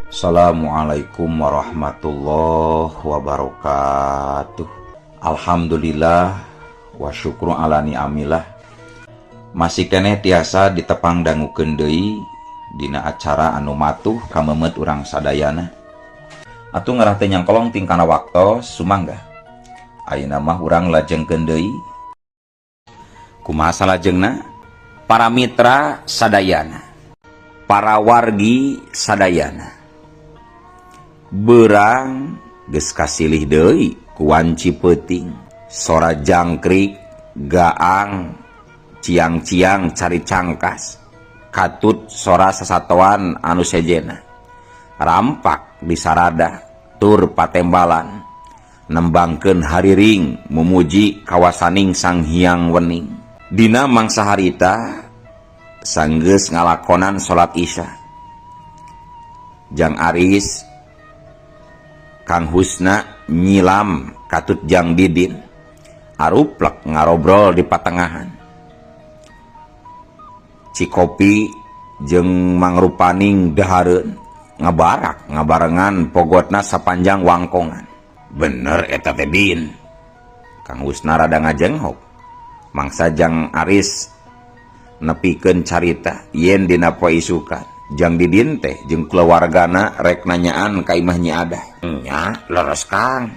Assalamualaikum warahmatullahi wabarakatuh. Alhamdulillah wa syukru ala ni'amillah. Masih keneh tiasa ditepang dangukeun deui dina acara anu matuh kamemet urang sadayana. Atuh ngarah teh nyangkolong tingkana waktos sumangga. Ayeuna mah urang lajengkeun deui. Kumaha salajengna? Para mitra sadayana, para wargi sadayana, berang geus kasilih deui ku wanci peuting, sora jangkrik, gaang, ciang-ciang cari cangkas, katut sora sasatoan anu sejena, rampak di sarada, tur patembalan, nembangkeun hariring memuji kawasaning Sang Hyang Wening. Dina mangsa harita sanggeus ngalakonan salat Isya, Jang Aris Kang Husna nyilam katut Jang Didin aruplek ngarobrol di patengahan. Cikopi jeung Mang Rupaning dahareun ngabarak ngabarengan pogotna sapanjang wangkongan. Bener eta teh Din. Kang Husna rada ngajenghok. Mangsa Jang Aris nepikeun carita yen dina poe isukan Jang Didin teh jeung keluargana rek nanyaan ka imah Nyi Adah. Nya leres Kang.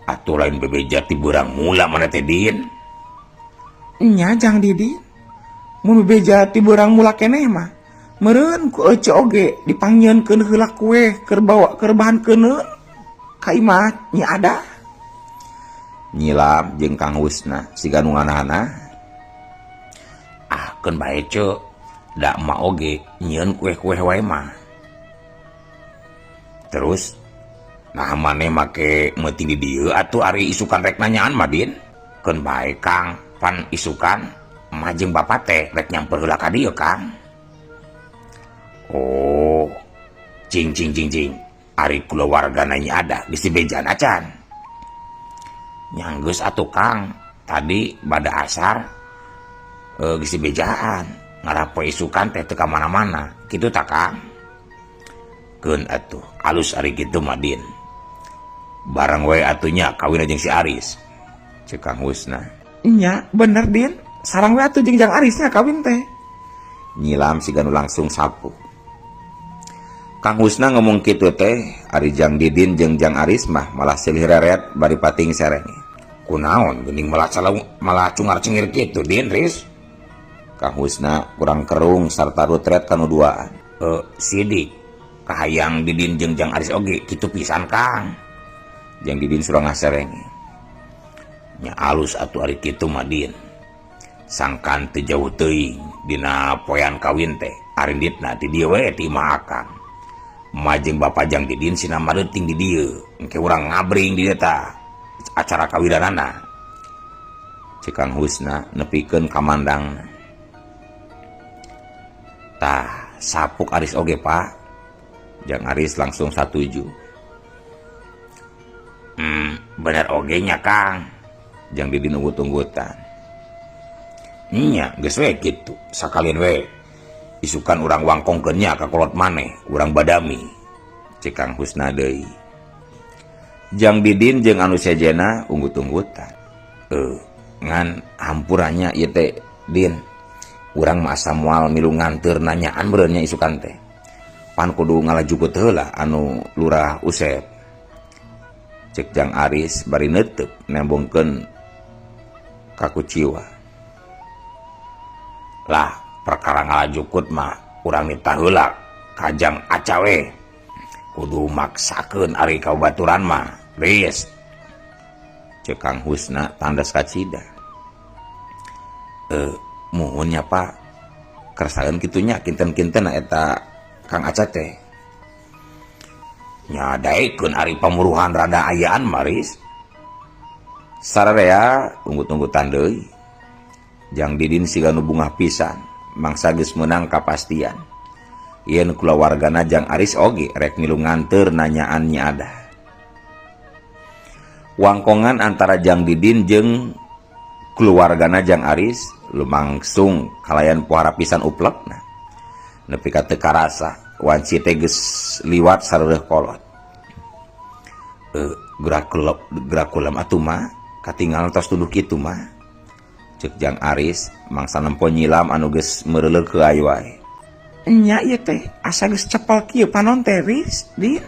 Atuh lain bebeja ti beurang mula mana teh Din. Nya Jang Didin, mun bebeja ti beurang mula keneh mah meureun ku ece oge dipanggieunkeun heula kue keur bawa keur bahankeun ka imah Nyi Adah. Nyilam jeung Kang Husna siga nu nganahana. Ah keun bae ceuk, da emak oge nyieun kue-kue wae mah. Terus nah maneh make meuting di dieu atuh ari isukan rek nanyaan mah Din. Keun bae Kang, pan isukan emah jeung bapa teh rek nyamper heula ka dieu Kang. Oh, cing. Ari kulawargana Nyi Adah geus dibejan acan. Nyanggeus atuh Kang, tadi bada asar geus dibejaan ngarah poe isukan teh teu ka mana-mana kitu tah Kang. Keun atuh alus ari kitu mah Din, bareng we atuh nya kawin jeung si Aris, ceuk Kang Husna. Nya bener Din, sareng we atuh jeung Jang Arisnya kawin teh. Nyilam siga nu langsung sapu. Kang Husna ngomong kitu teh ari Jang Didin jeung Jang Aris mah malah silih reret bari pating serenge. Kunaon geuning malah cungar-cengir kitu Din Riz? Kang Husna kurang kerung sarta rutret kanu duaan. Sidik kahayang Didin jeung Jang Aris oge kitu pisan Kang. Jang Didin surang ngaserenge. Nya alus atuh ari kitu mah Din. Sangkan teu jauh teuing dina poean kawin teh arinditna ti dieu we ti imah Akang. Majeng Bapak Jang Didin sina mareuting di dieu engke urang ngabring di dieu tah acara kawidanana. Cek Kang Husna nepikeun kamandangna. Tah sapuk Aris oge Pak. Jang Aris langsung satuju. Bener oge nya Kang. Jang Didin unggut-unggutan. Nya geus we kitu sakalian we isukan urang wangkongkeun nya ka kolot maneh urang badami, cek Kang Husna deui. Jang Didin jeung anu sejena unggut-unggutan. Ngan hampurannya ieu teh Din, urang mah asa moal milu nganteur nanyaan meureun nya isukan teh. Pan kudu ngalajukeut heula anu Lurah Usep, cek Jang Aris bari neuteuk nembongkeun ka kuciwa. Lah perkara ngalajukut mah urang nitah heula ka Jang Aca we. Kudu maksakeun ari kabaturan mah Riz, cek Kang Husna tandas kacida. Muhun nya Pak, keresaheun kitu nya kinten-kinten eta Kang Aca teh. Nya daekeun ari pamuruhan rada ayaan mah Riz. Sararea unggut-unggutan deui. Jang Didin siga nu bungah pisan mangsa geus meunang kapastian yen kulawargana Jang Aris oge rek milu nganteur nanyaan Nyi Adah. Wangkongan antara Jang Didin jeung keluargana Jang Aris lumangsung kalayan pohara pisan uplekna. Nepi ka teu karasa wanci teh geus liwat sareureuk kolot. Gerak kulam atuh mah katinggal tos tunduk kitu mah. Ceuk Jang Aris mangsa nempo nyilam anu geus meureuleuk ke ayu wae. Nya ieu teh asa geus cepel kieu panon teh Riz, Din.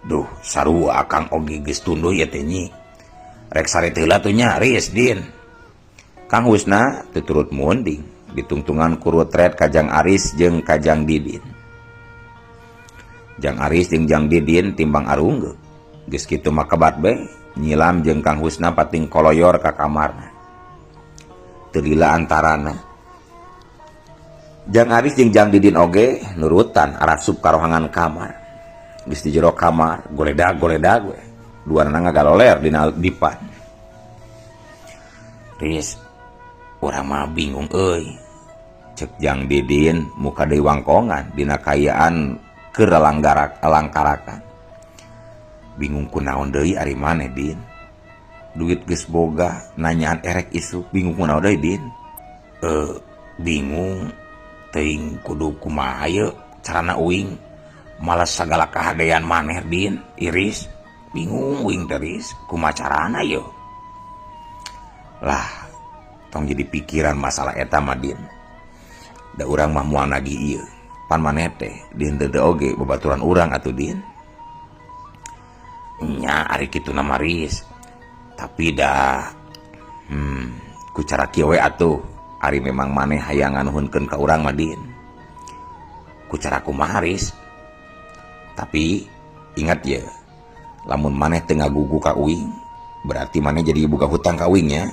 Duh, sarua akang oge geus tunduh ieu teh nyi. Rek sare teh heula tuh nya Riz, Din. Kang Husna teu turut munding ditungtungan ku Rutred ka Jang Aris jeung ka Jang Didin. Jang Aris jeung Jang Didin timbang arunggeuk. Geus kitu mah kebat bae nyilam jeung Kang Husna pating koloyor ka kamarna. Teu lila antarana. Jang Aris jeung Jang Didin oge nurutan arasup ka rohangan kamar. Geus di jero kamar goledag we. Duana ngagaloler dina dipan. Riz, urang mah bingung euy. Cek Jang Didin muka deui wangkongan dina kayaan keur alangkarakan. Bingung kunaon deui ari maneh, Din. Duit geus boga, nanyaan erek isu, bingung kunaon deui, Din. Bingung teuing kudu kumaha ye carana uing malas sagala kahadean maneh, Din. Iris, bingung uing Riz, kumaha carana ye. Lah, tong jadi pikiran masalah eta mah, Din. Da urang mah moal nagih ieu. Pan maneh teh din dede oge babaturan urang atuh, Din. Nya ari kitu nama Riz. Tapi dah ku cara kieu we atuh ari memang maneh hayang nganuhunkeun ka urang mah, Din. Ku cara kumaha Riz. Tapi ingat ya, lamun maneh teu ngagugu ka uing, berarti maneh jadi boga hutang ka uing nya.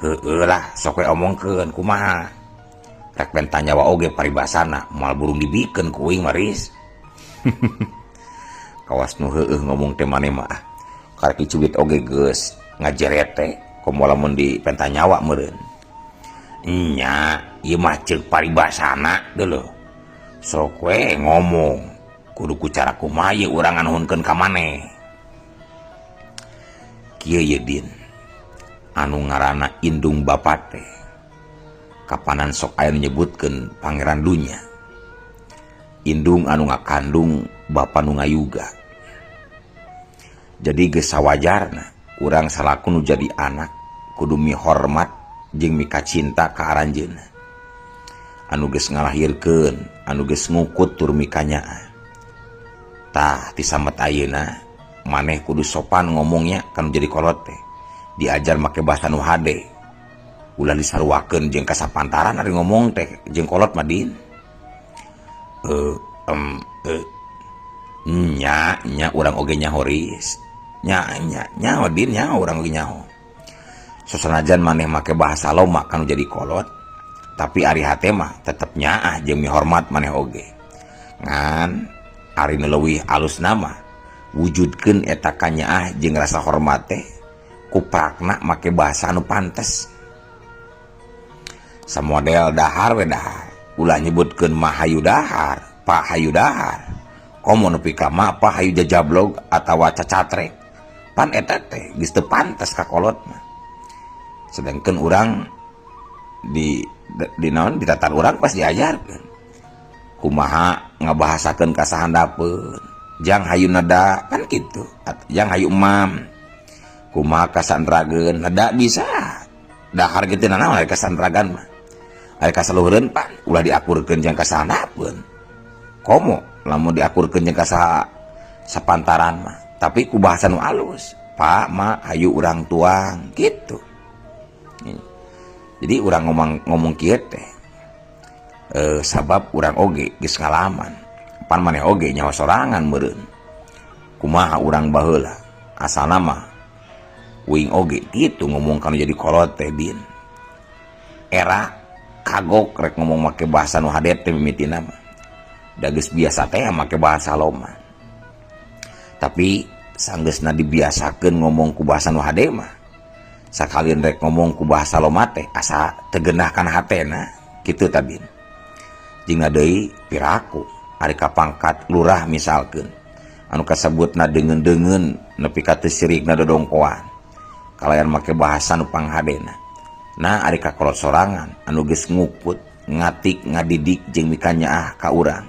Heueuh lah, sok we omongkeun kumaha. Rek ben tanyawa oge paribasana, moal burung dibikeun ku uing mah, Riz. Kawas nu heueuh ngomong teh maneh mah. Karek dicubit oge geus ngajeret teh, komo lamun dipenta nyawa meureun. Nya, ieu mah ceuk paribasana deuleuh. Sok we ngomong, kudu ku cara kumaha ye urang nganuhunkeun ka maneh. Kieu ye, Din. Anu ngaranna indung bapa teh. Kapanan sok aya nyebutkeun pangeran dunya. Indung anu ngakandung bapa nu ngayuga. Jadi geus sawajarna urang salaku nu jadi anak kudu mihormat jeung mika cinta ka aranjeunna. Anu geus ngalahirkeun, anu geus ngukut tur mikanya. Tah ti samet ayeuna maneh kudu sopan ngomongnya kanu jadi kolot teh. Diajar make basa nu hade. Ulah disaruakeun jeung kasapantaran ari ngomong teh jeung kolot mah, Din. Nya urang oge nyaho Riz. Nya Din nya urang oge nyaho. Sosanajan maneh make bahasa loma kanu jadi kolot, tapi ari hate mah tetep nyaah jeung mihormat maneh oge. Ngan ari nu leuwih alusna mah wujudkeun eta kanyaah jeung rasa hormat teh ku prakna make bahasa anu pantes. Samodel dahar we dahar, ulah nyebutkeun mah hayu dahar, Pak hayu dahar. Komo nepi ka mah Pak hayu jajablog atawa cacatrek. Pan eta teh geus teu pantes ka kolot mah. Sedangkeun urang di naon di tatar urang pas diajarkeun. Kumaha ngabahasakeun ka sahandapeun. Jang hayu nada kan kitu. Jang hayu emam. Kumaha kasandrageun nada bisa. Dahar kitu naon ari kasandragan mah. Ari kasaluhureun pan ulah diakurkeun jang kasahandapeun. Komo lamun diakurkeun jeung ka sapantaran mah, tapi ku bahasa nu alus. Pak mah hayu urang tuang gitu. Jadi urang ngomong kieu teh sabab urang oge geus ngalaman. Pan maneh oge nyaho sorangan meureun. Kumaha urang baheula? Asalna mah uing oge kitu ngomong kanu jadi kolot teh, Din. Era kagok rek ngomong make bahasa nu hade teh mimitina mah. Da geus biasa teh make bahasa loma. Tapi sanggeusna dibiasakeun ngomong ku bahasa nu hade mah, sakalian rek ngomong ku bahasa loma teh asa tegeunah kana hatena kitu ta, Din. Jingna deui piraku ari ka pangkat lurah misalkeun anu kasebutna deungeun-deungeun nepi ka teu sirikna dodongkoan kalayan make bahasa nu panghadena. Nah ari ka kolot sorangan anu geus nguput ngatik ngadidik jeung mikanyaah ka urang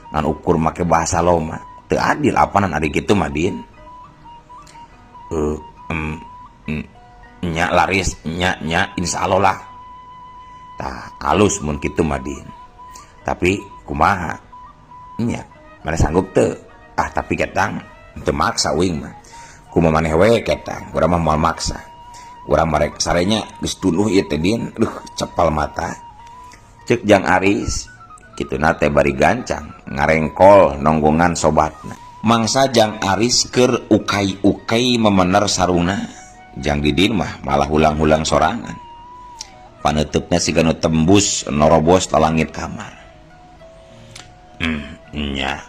ngan ukur make bahasa loma teu adil apanan ari kitu mah Din. Nya laris nya insyaallah lah tah alus mun kitu mah Din. Tapi kumaha nya mana sanggup teu tapi ketang teu maksa uing mah kumaha maneh we ketang urang mah moal maksa urang marek sarenya geus tuluh ieu teh Din cepal mata ceuk Jang Aris kituna teh bari gancang ngarengkol nonggongan sobatna mangsa Jang Aris keur ukai-ukai memener sarungna Jang Didin mah malah hulang-hulang sorangan paneutupna siga nu tembus norobos ka langit kamar. Nya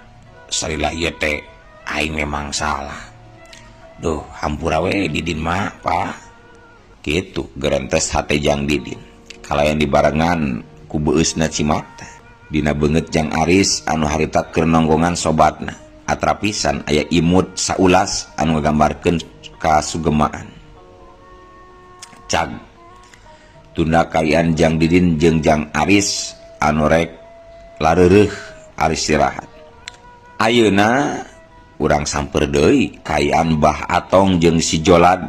salila ieu teh aing memang salah. Duh hampura we Didin mah pa kitu gerentes hate Jang Didin kalayan dibarengan ku beusna Cimata dina beungeut Jang Aris anu harita keur nonggongan sobatna atrapisan aya imut saulas anu ngagambarkeun kasugemaan. Cag tunda kalian Jang Didin jeung Jang Aris anu rek lareureuf ari istirahat. Ayeuna urang samper deui kayaan Bah Atong jeung si Jolad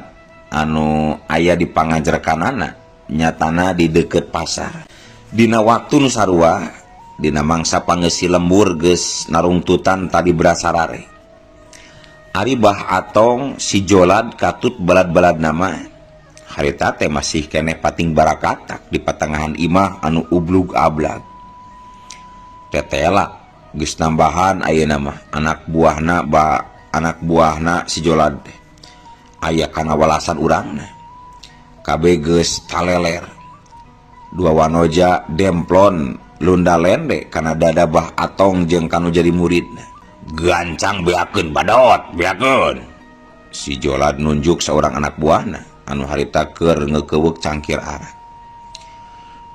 anu aya di panganjerkanana nyatana di deukeut pasar. Dina waktu nu sarua dina mangsa pangeussi lembur geus narungtutan tadi berasarare. Ari Bah Atong si Jolad katut balad-balad nama harita teh masih keneh pating barakatak di patangahan imah anu ublug ablag. Tetela geus nambahan ayeuna mah anak buahna si Jolad teh aya kana walasan urangna kabeh geus taleler dua wanoja demplon lunda lende kana dada Bah Atong jeung kanu jadi muridna gancang beakeun badot beakeun si Jolad nunjuk seorang anak buahna anu harita keur ngeukeweuk cangkir arak.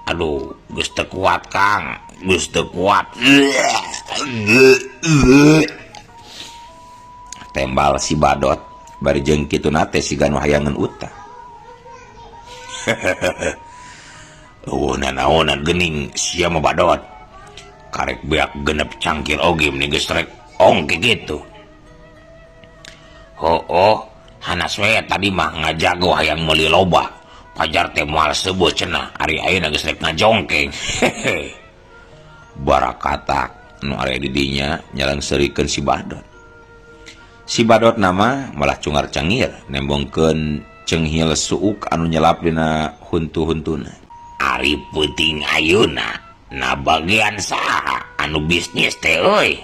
Aduh geus teu kuat Kang geus teu kuat tembal si badot bari jeung kituna teh siga nu hayangeun utah. Naonan geuning sia mah badot karek beak genep cangkir oge meni geus rek ongke kitu. Hanas we tadi mah ngajago hayang meuli loba pajar teh moal seubeut cenah ari ayeuna geus rek ngajongkeng. Barakatak nu area di dinya nyalangseurikeun si badot. Si badot nama malah cungar cangir nembongkeun cenghil suuk anu nyelap dina huntu-huntuna. Ari peuting ayeuna na bagian saha anu bisnis teh euy.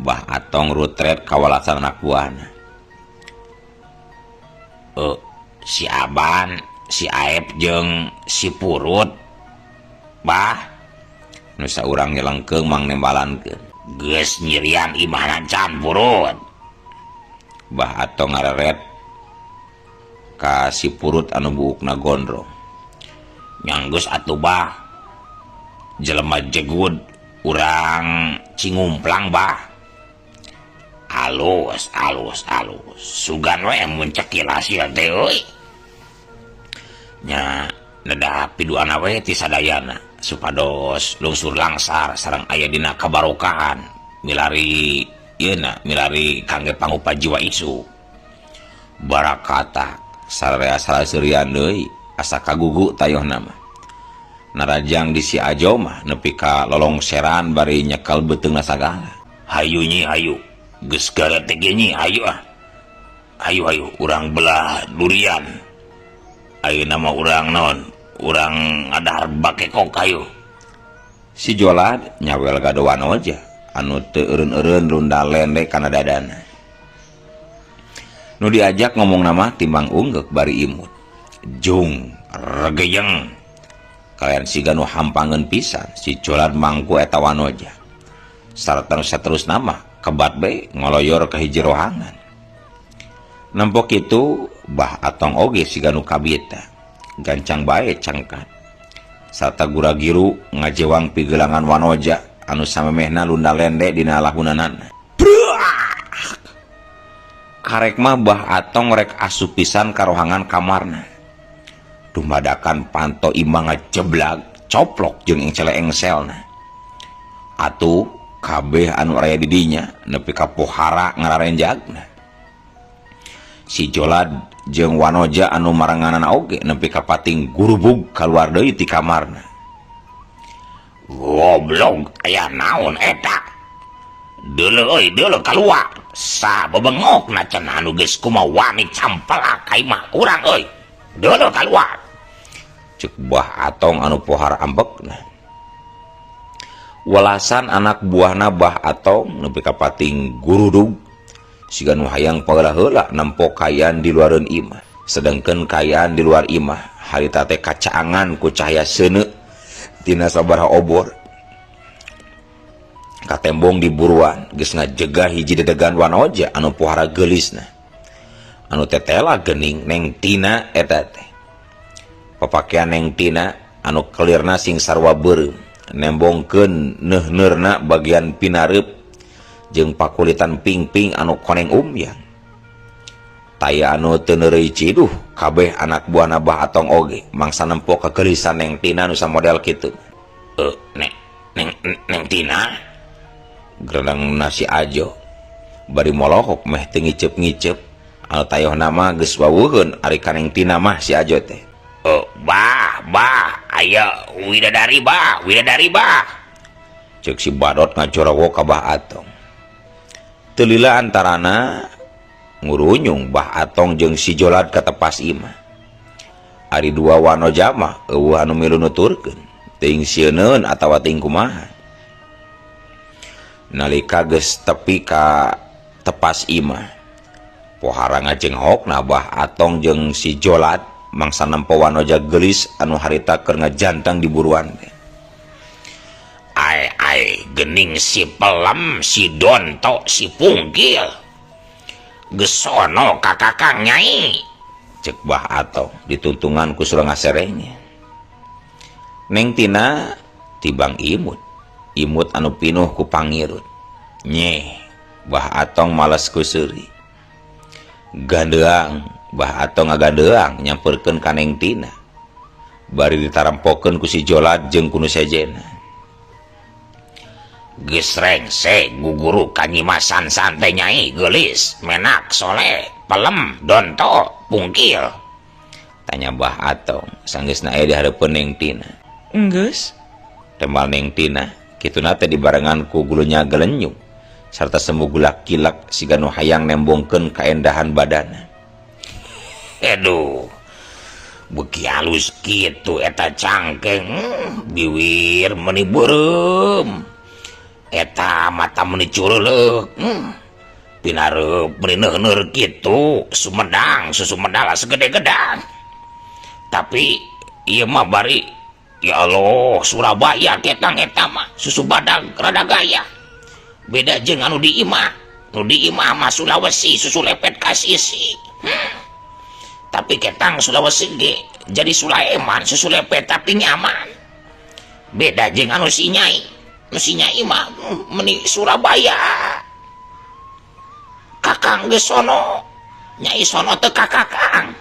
Bah Atong rutret kawalasan anak buahna. Si Aban, si Aep jeung si Purut. Bah, nu saurang nyelengkeung mang nembalankeun. Geus nyirian imahna can Purut. Bah Atong ngareret ka si Purut anu buukna gondrong. Nyanggeus atuh Bah. Jelema jegud urang cingumplang Bah. Alus. Sugan we mun cekil hasil teh euy. Nya nedah piduana we ti sadayana supados lungsur langsar sareng aya dina kabarokahan milari milari kangge pangupa jiwa isu. Barakata sararea salaseurian deui asa kagugu tayohna mah. Narajang di si Ajo mah nepi ka lolongseran bari nyekel beuteungna sagala. Hayu nyi hayu. Geus garete ge nyi hayu ah. Hayu urang belah durian. Ayeuna mah urang naon? Urang ngadahar bakekok hayu. Si Jolad nyawel gadoan aja anu teu eureun-eureun runda lende kana dadana. Nu diajak ngomong nama timbang unggek bari imut. Jung regeyeng. Kalian siga nu hampangeun pisan si Jolad mangku eta wanoja. Sarta nu saterus nama kebat bae ngoloyor ka hiji rohangan. Nempok itu Bah Atong oge siga nu kabita. Gancang bae cangkat. Sarta gura-giru ngajewang pigelangan wanoja anu samemehna lunda lende dina lahunanana. Karek mah Bah Atong rek asup pisan ka rohangan kamarna. Dumadakan panto imah ngajeblag coplok jeung engsel-engselna. Atuh kabeh anu aya di dinya nepi ka pohara ngararenjagna. Si Jolad jeung Wanoja anu maranganana oge nepi ka pating gurubug kaluar deui ti kamarna. Goblok, aya naon eta? Deuleu euy, deuleu kaluar. Sa bebengokna cenah anu geus kumaha wani campelak ka imah urang euy. Deuleu kaluar. Cek Bah Atong anu pohara ambekna. Welasan anak buahna Bah Atong nepi ka pating gurudug siga nu hayang pageula heula nempo kayaan di luareun imah. Sedengkeun kayaan di luar imah harita teh kacaangan ku cahaya seuneu tina sabaraha obor. Katembong di buruan geus ngajegah hiji dedegan Wanoja anu pohara geulisna. Anu tetela geuning Neng Tina eta teh. Papakean Neng Tina anu kelirna sing sarua beureum nembongkeun neuhneurna bagian pinareup jeung pakulitan ping-ping anu koneng umyang. Taya anu teu neureui ciduh kabeh anak buahna Bah Atong oge mangsa nempo kagelisan Neng Tina anu samodel kitu. Neng Tina gerendang nasi ajo bari molohok meh teu ngicep-ngicep anu tayohna mah geus waweuheun ari ka Neng Tina mah si ajo teh. Bah, aya widadari bah. Cek si Badot ngajorowo ka Bah Atong. Teu lila antarana ngurunyung Bah Atong jeung si Jolad ka tepas imah. Ari dua Wanoja mah eueuh anu milu nuturkeun teuing sieuneun atawa teuing kumaha. Nalika geus tepi ka tepas imah pohara ngajenghokna Bah Atong jeung si Jolad mangsa nempo Wanoja geulis anu harita keur ngajantang di buruan teh. Ai geuning si Pelem, si Donto, si Punggil geus sono ka Kakang Nyai, cek Bah Atong dituntungan ku surang aserenya. Neng Tina tibang imut anu pinuh ku pangirut. Nyeh, Bah Atong males ku seuri. Gandeang, Bah Atong ngagandeang nyamperkeun ka Neng Tina. Bari ditarampokeun ku si Jolad jeung ku nu sejena. Geus rengse guguru kanyimasan santai Nyai geulis, menak soleh, Pelem, Donto, Pungkil. Tanya Bah Atong sanggeusna aya di hareupeun Neng Tina. Enggeus. Tembal Neng Tina kituna teh dibarengan ku gulunya gelenyung sarta semu gulak kilak siga nu hayang nembongkeun kaendahan badana. Aduh, beuki halus kitu eta cangkeng, biwir meuni beureum, eta mata meuni cureuleuk, pinareup meuni neuhneur kitu, sumedang susumedang segede-gedang. Tapi ieu mah bari ya Allah, Surabaya ketang eta mah susu badag rada gaya. Beda jeung anu di imah. Nu di imah mah Sulawesi susu lepet kasisi. Tapi ketang Sulawesi ge jadi Sulaiman susu lepet tapi nyaman. Beda jeung anu si Nyai. Nu si Nyai mah meni Surabaya. Kakang geus sono. Nyai sono teu ka Kakang.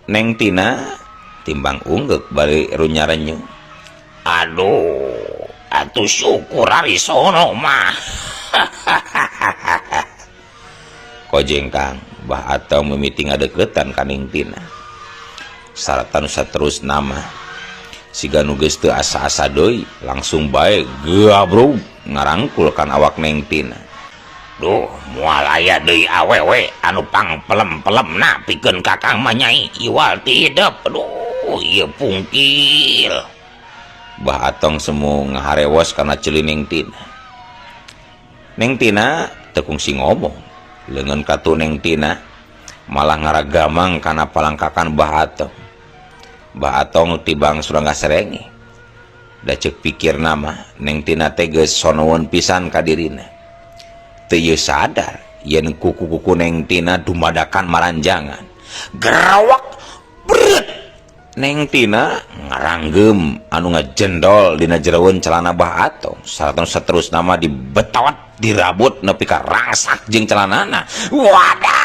Neng Tina timbang unggek bari runyarenyung. Aduh, atuh syukur ari sono mah. Kojengkang Bah Atong mimiti ngadeukeutan ka Neng Tina. Saratan saterus nama siga nu geus teu asa-asa deui langsung bae gabrug ngarangkul kan awak Neng Tina. Duh, moal aya deui awewe anu pangpelem-pelemna pikeun Kakang mah Nyai iwal ti hideep. Aduh, ieu Pungkil. Bah Atong semu ngaharewos karena ceuli Neng Tina. Neng Tina teu kungsi ngomong. Leungeun katu Neng Tina malah ngaragamang kana palangkakan Bah Atong. Bah Atong tibang surangga serenge. Da ceuk pikirna mah Neng Tina teh geus sonoeun pisan ka dirina. Teu ieu sadar yen kuku-kuku Neng Tina dumadakan maranjangan. Gerawak beut. Neng Tina ngaranggem anu ngajendol dina jeroeun celana Bah Atong. Saratan saterus nama dibetawat dirabut nepi ka rangsak jeung celanana. Wadah.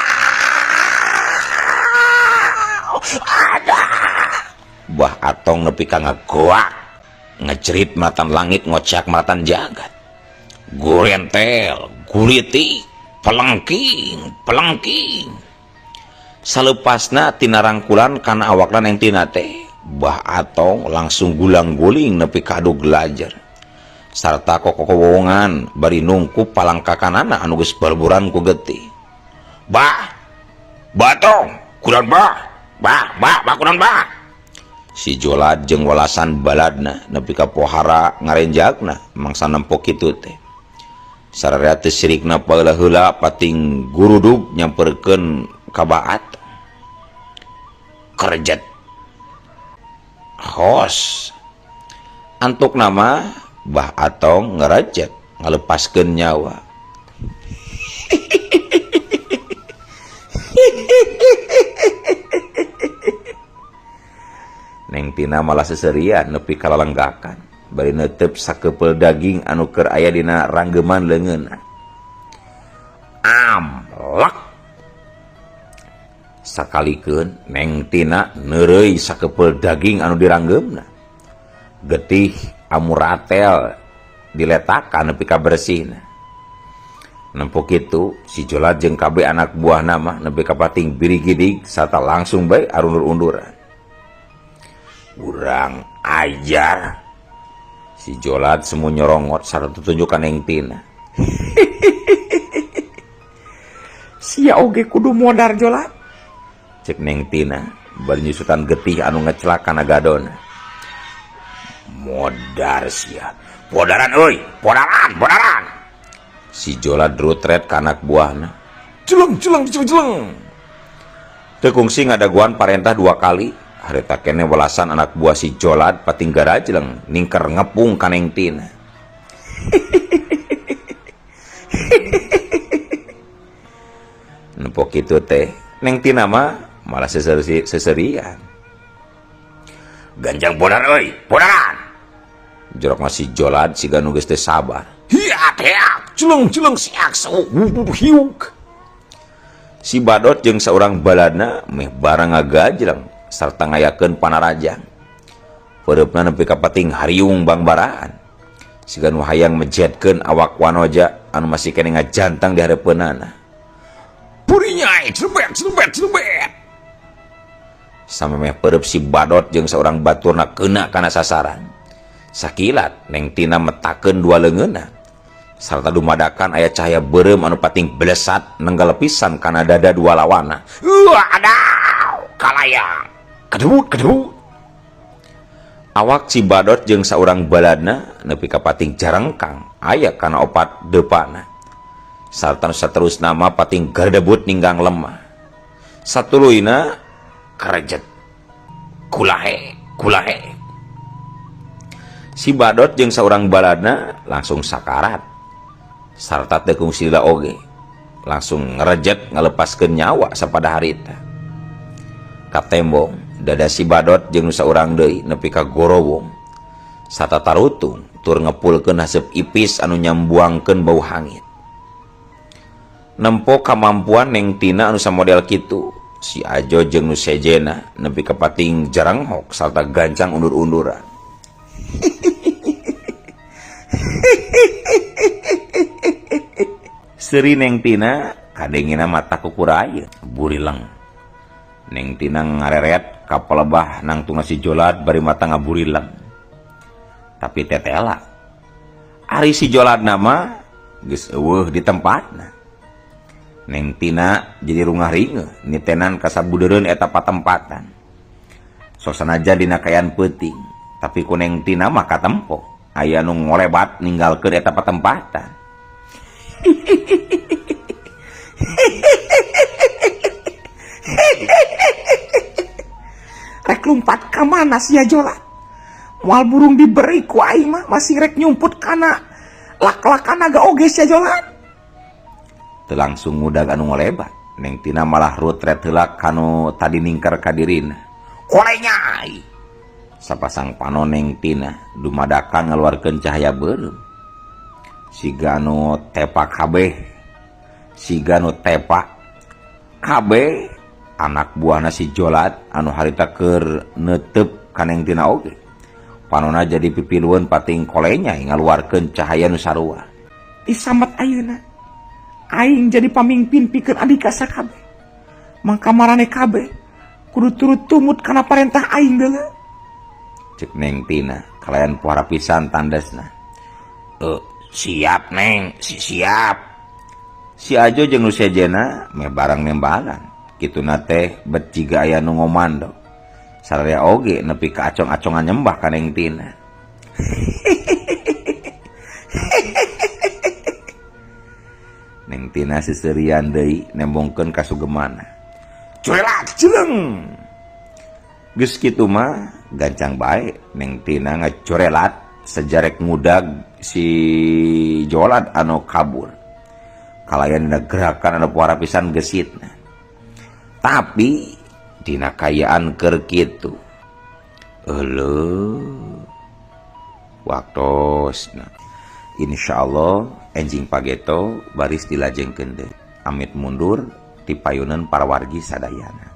Ada. Bah Atong nepi ka ngagoak. ngecerit maratan langit ngocak maratan jagat. Gurentel, guriti, pelengking. Salepasna tina rangkulan kana awakna Neng Tina teh, Bah Atong langsung gulang-guling nepi ka adu gelajar. Sarta kokowongan bari nungku palangkakanana anu geus berburan ku getih. Bah Atong, kunaon bah kunaon bah. Si Jolad jeung walasan baladna nepi ka pohara ngarenjagna mangsa nempo kitu teh. Sararea teh sirikna heula pating gurudug nyamperkeun ka Bah Atong. Kerjet hos antuk nama Bah Atong ngerajet ngalepaskeun nyawa. Neng Tina malah seserian nepi kalalenggakan bari neuteup sakeupel daging anu keur aya dina ranggeman leungeunna. Amlak sakalikeun Neng Tina neureui sakeupel daging anu diranggeumna. Getih amuratel diletakan nepi ka bersihna. Nempo kitu si Jolad jeung kabeh anak buahna mah nepi ka pating birigidig sarta langsung bae arundur-unduran. Urang ajar. Si Jolad semu nyorongot sarta tunjukkan Neng Tina. Sia oge kudu modar Jolad. Cek Neng Tina bari nyusutan getih anu ngecelakan agadona. Modar sia. Podaran euy, podaran. Si Jolad rutret ka anak buahna. Culeng. Teu kungsi ngadaguan parentah 2 kali. Harita kene welasan anak buah si Jolad pating garajleng ningker ngepung ka Neng Tina. Nempo kitu teh Neng Tina mah malah seserian. Ganjang bodar euy, bodaran. Jorok si Jolad siga nu geus teu sabar. Hiat, culeng siak hiuk. Si Badot jeung saurang baladna meh barang ngagajleng sarta ngayakeun panarajang. Peureupna nepi ka pating hariung bangbaraan. Siga nu hayang mejetkeun awak wanoja anu masih kene ngajantang di hareupeunana. Puri nyai, celebet. Samemeh peureub si Badot jeung saurang baturna keuna kana sasaran. Sakilat Neng Tina metakeun 2 leungeunna. Sarta dumadakan aya cahaya beureum anu pating blesat nenggal pisan kana dada 2 lawanna. Adaw, kalayang. Kedebut. Awak si Badot jeung saurang baladna nepi ka pating jarengkang aya kana opat deupana. Sarta saterusna mah pating gardebut ninggang lemah. Satuluyna karejet kulahe. Si Badot jeung saurang baladna langsung sakarat. Sarta teu kungsi lila oge langsung ngerejet ngalepaskeun nyawa sapada harita. Katembong dada si Badot jeung nu saurang deui nepi ka gorowong sarta tarutung tur ngepulkeun haseup ipis anu nyambuangkeun bau hangit. Nempo kamampuan Neng Tina anu samodel kitu, si Ajo jeung nu sejena nepi ka pating jaranghok sarta gancang undur-unduran. Seuri Neng Tina kadengina mata kukuraya burileng. Neng Tina ngareret ka pelebah nang tunggal si Jolad bari mata ngaburileng. Tapi tetela ari si Jolad nama geus eueuh di tempatna. Neng Tina jadi rungah ringe nitenan kasabudereun eta patempatan. Sosanajan dina kayan peuting, tapi ku Neng Tina mah katempo aya nu ngolebat ninggalkeun eta patempatan. Rek lumpat ka mana sia Jolad? Moal burung diberi ku aing mah masih rek nyumput kana lak-lakan naga oge sia Jolad. Teu langsung ngudag anu ngolebat. Neng Tina malah rutret heula kanu tadi ningker ka dirina. Kole nyai. Sapasang panon Neng Tina dumadakan ngaluarkeun cahaya beureum. Siga anu tepak kabeh. Kabeh anak buahna si Jolad anu harita keur neuteup ka Neng Tina oge. panona jadi pipiluan pating kolenya ngaluarkeun cahaya nu sarua. Di sambat ayeuna aing jadi pamimpin pikeun adika sakabeh. Mangka marane kabeh kudu turut tumut kana parentah aing deuleu. Cek Neng Tina kalayan pohara pisan tandasna. Siap Neng, siap. Si Ajo jeung nu sejena meh barang nembalan. Kituna teh bet jiga aya nu ngomando. Sararea oge nepi ka acong-acongan nyembah ka Neng Tina. Neng Tina seserian deui nembongkeun ka sugemana. Cuelat jeleng. Geus kitu mah gancang bae Neng Tina ngacorelat sejarek mudag si Jolad anu kabur. Kalayan dina gerakan anu pohara pisan geusitna. Tapi dina kayaan keur kitu. Waktosna. Insyaallah enjing pageto baris dilajengkeun deui. Amit mundur ti payunan para wargi sadayana.